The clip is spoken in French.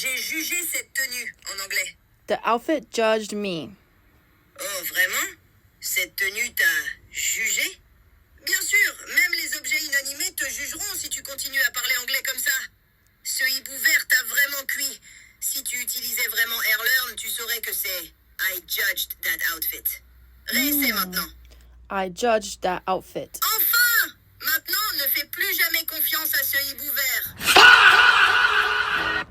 J'ai jugé cette tenue en anglais. The outfit judged me. Oh, vraiment? Cette tenue t'a jugé? Bien sûr, même les objets inanimés te jugeront si tu continues à parler anglais comme ça. Ce hibou vert t'a vraiment cuit. Si tu utilisais vraiment Airlearn, tu saurais que c'est I judged that outfit. Réessaie maintenant. I judged that outfit. Enfin! Maintenant, ne fais plus jamais confiance à ce hibou vert.